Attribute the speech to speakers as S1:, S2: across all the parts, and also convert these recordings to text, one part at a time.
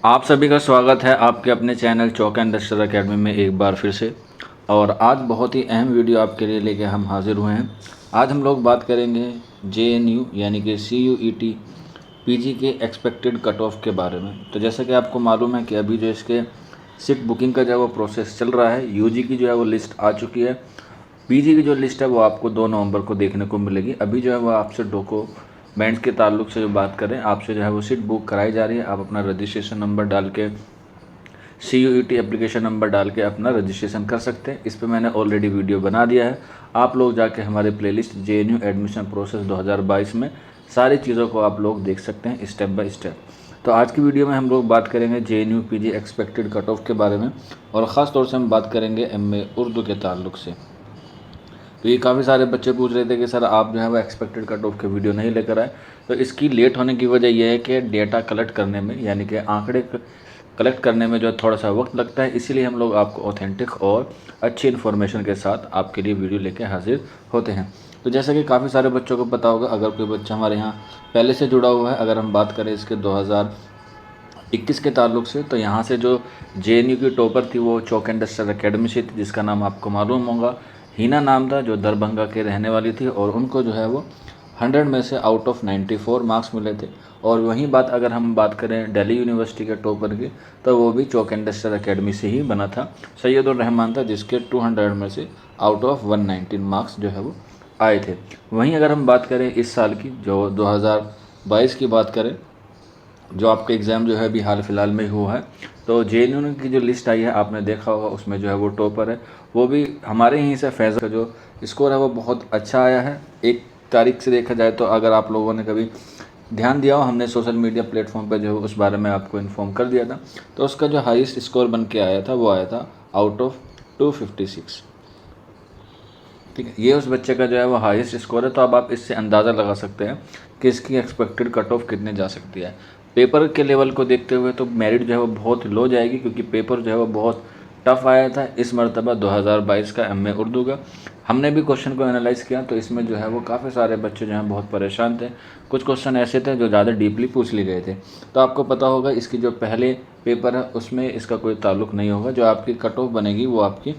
S1: आप सभी का स्वागत है आपके अपने चैनल चौका इंडस्ट्रियल एकेडमी में एक बार फिर से। और आज बहुत ही अहम वीडियो आपके लिए लेके हम हाजिर हुए हैं। आज हम लोग बात करेंगे JNU यानी कि CUET PG के एक्सपेक्टेड कट ऑफ के बारे में। तो जैसा कि आपको मालूम है कि अभी जो इसके सीट बुकिंग का जो है वो प्रोसेस चल रहा है। UG की जो है वो लिस्ट आ चुकी है। PG की जो लिस्ट है वो आपको 2 नवंबर को देखने को मिलेगी। अभी जो है वो आपसे डॉक्यूमेंट्स के ताल्लुक से जो बात करें, आपसे जो है वो सीट बुक कराई जा रही है। आप अपना रजिस्ट्रेशन नंबर डाल के CUET एप्लीकेशन नंबर डाल के अपना रजिस्ट्रेशन कर सकते हैं। इस पर मैंने ऑलरेडी वीडियो बना दिया है। आप लोग जाके हमारे प्लेलिस्ट JNU एडमिशन प्रोसेस 2022 में सारी चीज़ों को आप लोग देख सकते हैं स्टेप बाय स्टेप। तो आज की वीडियो में हम लोग बात करेंगे JNU PG expected cut off के बारे में, और ख़ास तौर से हम बात करेंगे MA उर्दू के ताल्लुक से। तो ये काफ़ी सारे बच्चे पूछ रहे थे कि सर आप जो है वो एक्सपेक्टेड कट ऑफ के वीडियो नहीं लेकर आए। तो इसकी लेट होने की वजह यह है कि डेटा कलेक्ट करने में, यानी कि आंकड़े कलेक्ट करने में जो थोड़ा सा वक्त लगता है, इसीलिए हम लोग आपको ऑथेंटिक और अच्छी इन्फॉर्मेशन के साथ आपके लिए वीडियो लेके हाजिर होते हैं। तो जैसा कि काफ़ी सारे बच्चों को पता होगा, अगर कोई बच्चा हमारे यहाँ पहले से जुड़ा हुआ है, अगर हम बात करें इसके 2021 के ताल्लुक से, तो यहाँ से जो JNU की टॉपर थी वो चौक इंडस्ट्रियल एकेडमी से थी, जिसका नाम आपको मालूम होगा, हीना नाम था, जो दरभंगा के रहने वाली थी। और उनको जो है वो 100 में से आउट ऑफ 94 मार्क्स मिले थे। और वहीं बात अगर हम बात करें दिल्ली यूनिवर्सिटी के टॉपर की, तो वो भी चौक इंडस्ट्रियल एकेडमी से ही बना था। सैयदुर रहमान था, जिसके 200 में से आउट ऑफ 119 मार्क्स जो है वो आए थे। वहीं अगर हम बात करें इस साल की, जो 2022 की बात करें, जो आपका एग्ज़ाम जो है अभी हाल फिलहाल में हुआ है, तो JNU की जो लिस्ट आई है आपने देखा होगा, उसमें जो है वो टॉपर है वो भी हमारे यहीं से फैज़ का जो स्कोर है वो बहुत अच्छा आया है। एक तारीख से देखा जाए तो अगर आप लोगों ने कभी ध्यान दिया हो, हमने सोशल मीडिया प्लेटफॉर्म पर जो है उस बारे में आपको इन्फॉर्म कर दिया था। तो उसका जो हाईएस्ट स्कोर बन के आया था वो आया था आउट ऑफ 256। ठीक है, ये उस बच्चे का जो है वो हाईएस्ट स्कोर है। तो अब आप इससे अंदाज़ा लगा सकते हैं कि इसकी एक्सपेक्टेड कट ऑफ कितने जा सकती है। पेपर के लेवल को देखते हुए तो मेरिट जो है वो बहुत लो जाएगी, क्योंकि पेपर जो है वो बहुत टफ आया था इस मरतबा 2022 का MA उर्दू का। हमने भी क्वेश्चन को एनालाइज़ किया, तो इसमें जो है वो काफ़ी सारे बच्चे जो हैं बहुत परेशान थे। कुछ क्वेश्चन ऐसे थे जो ज़्यादा डीपली पूछ लिए गए थे। तो आपको पता होगा इसकी जो पहले पेपर है उसमें इसका कोई ताल्लुक नहीं होगा। जो आपकी कट ऑफ बनेगी वो आपकी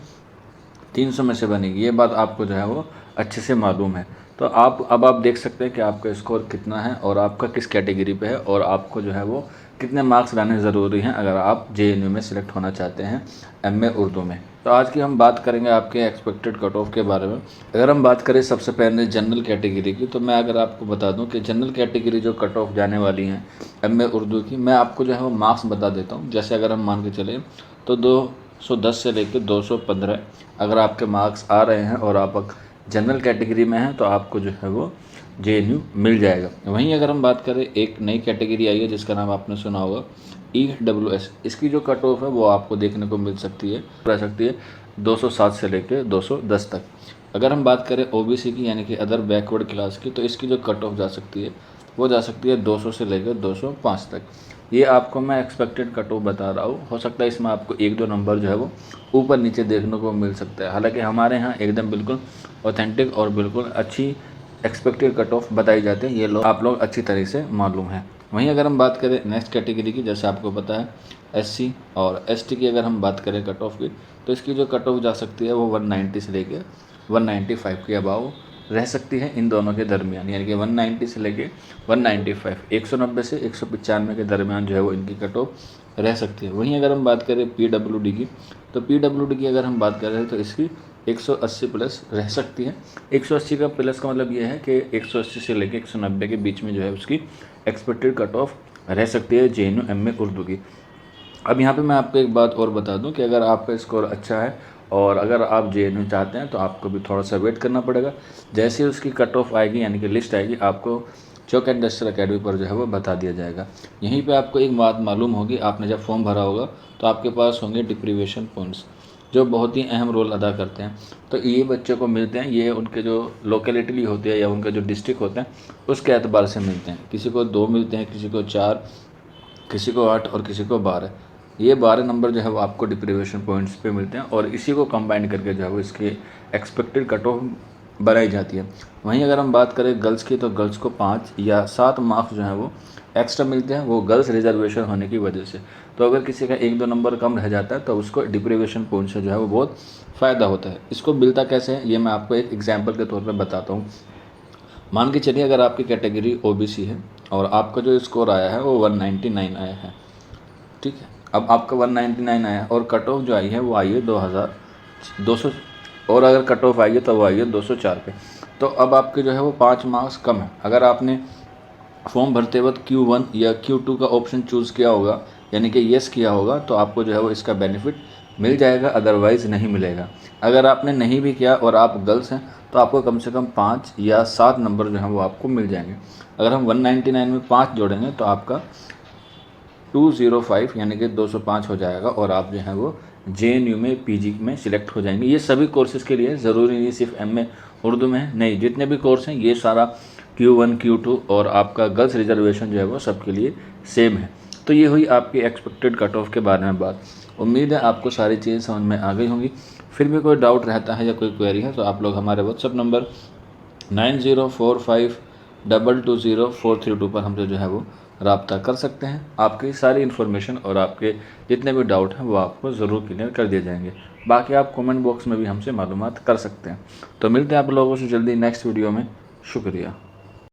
S1: 300 में से बनेगी। ये बात आपको जो है वो अच्छे से मालूम है। तो अब आप देख सकते हैं कि आपका स्कोर कितना है और आपका किस कैटेगरी पे है, और आपको जो है वो कितने मार्क्स लाने ज़रूरी हैं अगर आप JNU में सिलेक्ट होना चाहते हैं MA उर्दू में। तो आज की हम बात करेंगे आपके एक्सपेक्टेड कट ऑफ के बारे में। अगर हम बात करें सबसे पहले जनरल कैटेगरी की, तो मैं अगर आपको बता दूं कि जनरल कैटेगरी जो कट ऑफ जाने वाली हैं MA उर्दू की, मैं आपको जो है वो मार्क्स बता देता हूँ। जैसे अगर हम मान के चलें तो 210 से लेकर 215 अगर आपके मार्क्स आ रहे हैं और आप जनरल कैटेगरी में हैं, तो आपको जो है वो JNU मिल जाएगा। वहीं अगर हम बात करें, एक नई कैटेगरी आई है जिसका नाम आपने सुना होगा EWS। इसकी जो कट ऑफ है वो आपको देखने को मिल सकती है 207 से लेकर 210 तक। अगर हम बात करें OBC की, यानी कि अदर बैकवर्ड क्लास की, तो इसकी जो कट ऑफ जा सकती है वो जा सकती है 200 से लेकर 205 तक। ये आपको मैं एक्सपेक्टेड कट ऑफ बता रहा हूँ। हो सकता है इसमें आपको 1-2 नंबर जो है वो ऊपर नीचे देखने को मिल सकता है। हालांकि हमारे यहाँ एकदम बिल्कुल ऑथेंटिक और बिल्कुल अच्छी एक्सपेक्टेड कट ऑफ बताई जाती है। ये लोग आप लोग अच्छी तरह से मालूम है। वहीं अगर हम बात करें नेक्स्ट कैटेगरी की, जैसे आपको पता है SC और ST की अगर हम बात करें कट ऑफ की, तो इसकी जो कट ऑफ जा सकती है वो 190 से लेकर 195 के अबाव रह सकती है इन दोनों के दरमियान, यानी कि 190 से लेके 195, 190 से 195 के दरमियान जो है वो इनकी कट ऑफ रह सकती है। वहीं अगर हम बात करें PWD की, तो PWD की अगर हम बात कर रहे हैं तो इसकी 180 प्लस रह सकती है। 180 का प्लस का मतलब ये है कि 180 से लेकर 190 के बीच में जो है उसकी एक्सपेक्टेड कट ऑफ रह सकती है JNU MA उर्दू की। अब यहाँ पे मैं आपको एक बात और बता दूँ कि अगर आपका स्कोर अच्छा है और अगर आप JNU चाहते हैं, तो आपको भी थोड़ा सा वेट करना पड़ेगा। जैसे ही उसकी कट ऑफ आएगी, यानी कि लिस्ट आएगी, आपको चौक इंडस्ट्रियल एकेडमी पर जो है वो बता दिया जाएगा। यहीं पे आपको एक बात मालूम होगी, आपने जब फॉर्म भरा होगा तो आपके पास होंगे डिप्रीवेशन पॉइंट्स, जो बहुत ही अहम रोल अदा करते हैं। तो ये बच्चों को मिलते हैं, ये उनके जो लोकेलिटी होती है या उनका जो डिस्ट्रिक्ट होता है उसके एतबार से मिलते हैं। किसी को 2 मिलते हैं, किसी को 4, किसी को 8 और किसी को 12। ये 12 नंबर जो है वो आपको डिप्रीवेशन पॉइंट्स पे मिलते हैं, और इसी को कंबाइन करके जो है वो इसकी एक्सपेक्टेड कट ऑफ बनाई जाती है। वहीं अगर हम बात करें गर्ल्स की, तो गर्ल्स को 5 या 7 मार्क्स जो है वो एक्स्ट्रा मिलते हैं वो गर्ल्स रिजर्वेशन होने की वजह से। तो अगर किसी का 1-2 नंबर कम रह जाता है तो उसको डिप्रीवेशन पॉइंट से जो है वो बहुत फ़ायदा होता है। इसको मिलता कैसे है ये मैं आपको एक एग्जाम्पल के तौर पर बताता हूँ। मान के चलिए अगर आपकी कैटेगरी OBC है और आपका जो स्कोर आया है वो 199 आया है, ठीक है। अब आपका 199 आया है और कट ऑफ जो आई है वो आई है 2200, और अगर कट ऑफ आई है तो वो आई है 204 पे। तो अब आपके जो है वो 5 मार्क्स कम है। अगर आपने फॉर्म भरते वक्त Q1 या Q2 का ऑप्शन चूज़ किया होगा, यानी कि येस किया होगा, तो आपको जो है वो इसका बेनिफिट मिल जाएगा, अदरवाइज़ नहीं मिलेगा। अगर आपने नहीं भी किया और आप गर्ल्स हैं तो आपको कम से कम 5 या 7 नंबर जो हैं वो आपको मिल जाएंगे। अगर हम 199 में 5 जोड़ेंगे तो आपका 205 यानी कि 205 हो जाएगा और आप जो है वो JNU में PG में सिलेक्ट हो जाएंगे। ये सभी कोर्सेज़ के लिए ज़रूरी नहीं सिर्फ MA उर्दू में है, नहीं, जितने भी कोर्स हैं ये सारा Q1 Q2 और आपका गर्ल्स रिजर्वेशन जो है वो सबके लिए सेम है। तो ये हुई आपकी एक्सपेक्टेड कट ऑफ के बारे में बात। उम्मीद है आपको सारी चीज़ें समझ में आ गई होंगी। फिर भी कोई डाउट रहता है या कोई क्वेरी है तो आप लोग हमारे व्हाट्सअप नंबर 9045220432 पर हमसे जो है वो रब्ता कर सकते हैं। आपकी सारी इन्फॉर्मेशन और आपके जितने भी डाउट हैं वो आपको ज़रूर क्लियर कर दिए जाएंगे। बाकी आप कमेंट बॉक्स में भी हमसे मालूमात कर सकते हैं। तो मिलते हैं आप लोगों से जल्दी नेक्स्ट वीडियो में। शुक्रिया।